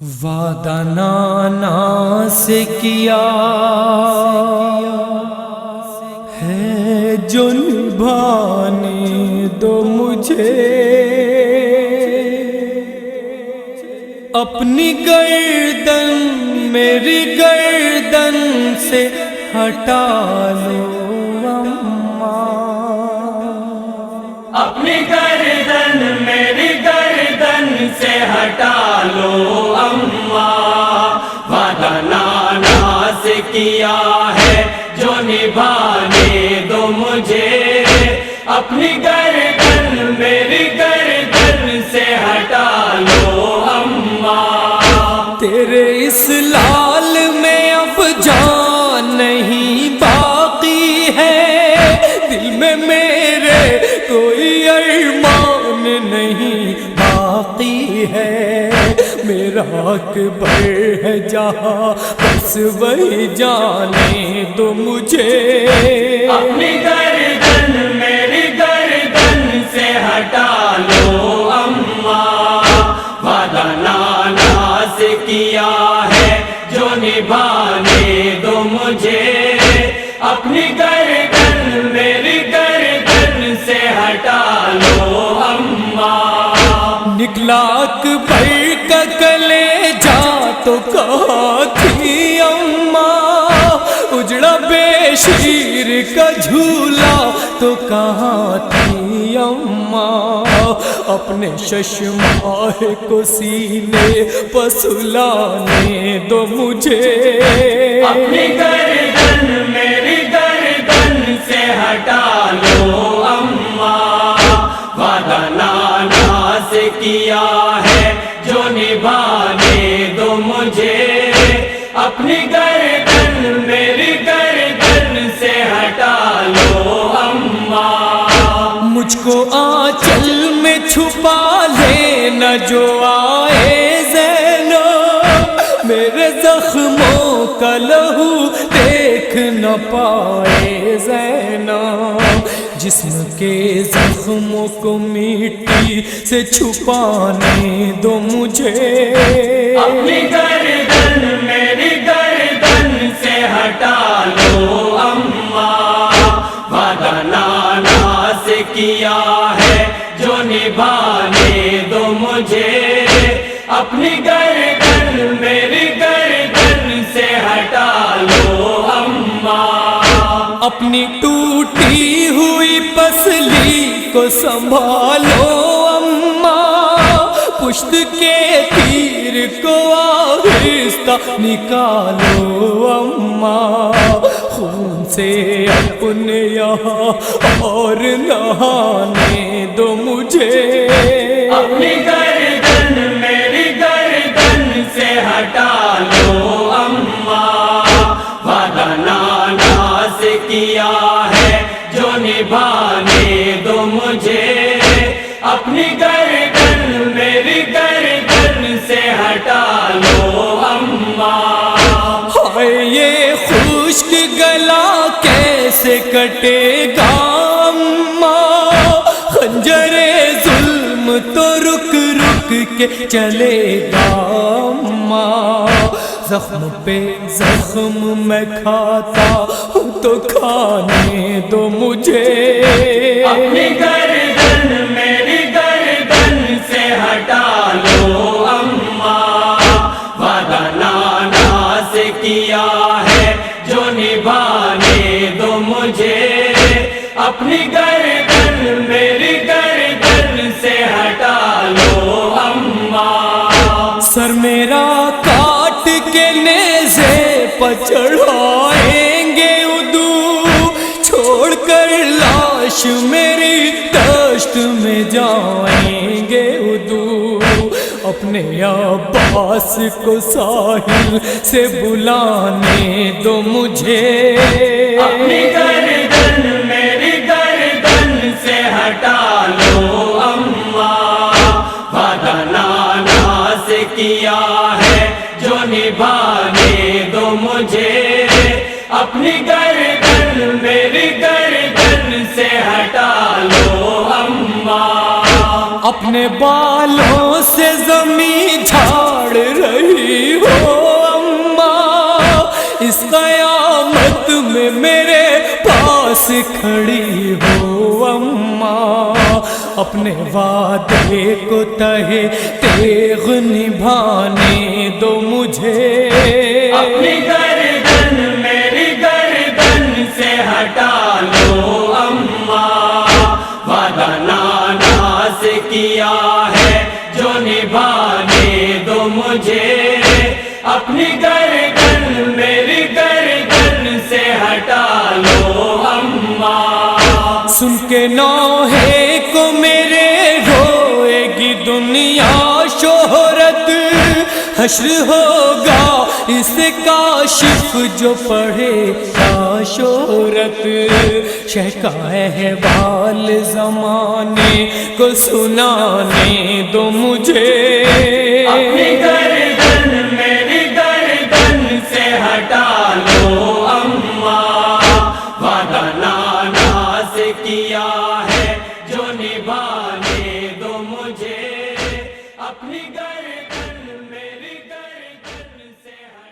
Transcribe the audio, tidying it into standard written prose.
وعدہ نانا سے کیا ہے جو نبھانے دو مجھے، اپنی گردن میری گردن سے ہٹا لو اماں، اپنی گردن میری گردن سے ہٹا لو اماں، وعدہ نانا سے کیا ہے جو نبھانے دو مجھے، اپنی گردن میری گردن سے ہٹا لو اماں۔ تیرے اس لال میں اب جان نہیں باقی ہے، دل میں میرے کوئی ارمان نہیں باقی ہے، میرا اکبر ہے جہاں بس وہی جانے دو مجھے، اپنی گردن میری گردن سے ہٹا لو اماں، وعدہ نانا سے کیا ہے جو نبھانے دو مجھے، اپنی گردن میری گردن سے ہٹا لو اماں۔ نکلا اکبر کا کلیجہ تو کہا تھی اماں، اجڑا بے شیر کا جھولا تو کہاں تھی اماں، اپنے ششماہ کو سینے پر سلانے دو مجھے، اپنی گردن میری گردن سے ہٹا لو اماں، وعدہ نانا سے کیا ہے جو نبھانے دو مجھے، اپنی گردن میری گردن سے ہٹا لو اماں۔ مجھ کو آنچل میں چھپا لینا جو آئے زینب، میرے زخموں کا لہو دیکھ نہ پائے زینب، جسم کے زخموں کو مٹی سے چھپانے دو مجھے، اپنی گردن میری گردن سے ہٹا لو اماں، وعدہ نانا سے کیا ہے جو نبھانے دو مجھے، اپنی گردن میری گردن سے ہٹا لو اماں۔ اپنی ٹوٹی ہوئی پسلی کو سنبھالو اماں، پشت کے تیر کو آہستہ نکالو اماں، خون سے اپنے یہاں اور نہانے دو مجھے، اپنی گردن میری گردن سے ہٹا لو اماں، وعدہ نانا سے کیا ہے جو نبھانے دو مجھے، اپنی گردن میری گردن سے ہٹا لو اماں۔ ہائے یہ خشک گلا کیسے کٹے گا اماں، خنجر ظلم تو رک رک کے چلے گا اماں، زخم پہ زخم میں کھاتا ہوں تو کھانے دو مجھے، اپنی گردن میری گردن سے ہٹا لو اماں، وعدہ نانا سے کیا ہے جو نبھانے دو مجھے، اپنی گردن میری گردن سے ہٹا لو اماں۔ سر میرا کاٹ کے نیزے پر چڑھائیں گے ادو، چھوڑ کر لاش میری دشت میں جائیں گے ادو، اپنے عباس کو ساحل سے بلانے دو مجھے، اپنی گردن میری گردن سے ہٹا لو اماں، وعدہ نانا سے کیا ہے جو نبھانے دو مجھے، اپنی گردن میری گردن سے ہٹا لو اماں۔ اپنے بالوں سے زمین جھاڑ رہی کھڑی ہو اماں، اس قیامت میں میرے پاس کھڑی ہو اماں، اپنے وعدے کو تہے تیغ نبھانے دو مجھے، اپنی گردن میری گردن سے ہٹا لو اماں، وعدہ نانا سے کیا ہے جو نبھانے دو مجھے، اپنی گردن میری گردن سے ہٹا لو اماں، سن کے نوحے کو میرے روئے گی دنیا، شہرت حشر ہوگا اس کاشف جو پڑھے گا شہرت، شہ کا احوال زمانے کو سنانے دو مجھے، اپنی گردن میری گردن سے ہٹا لو اماں، وعدہ نانا سے کیا ہے جو نبھانے دو مجھے، اپنی گردن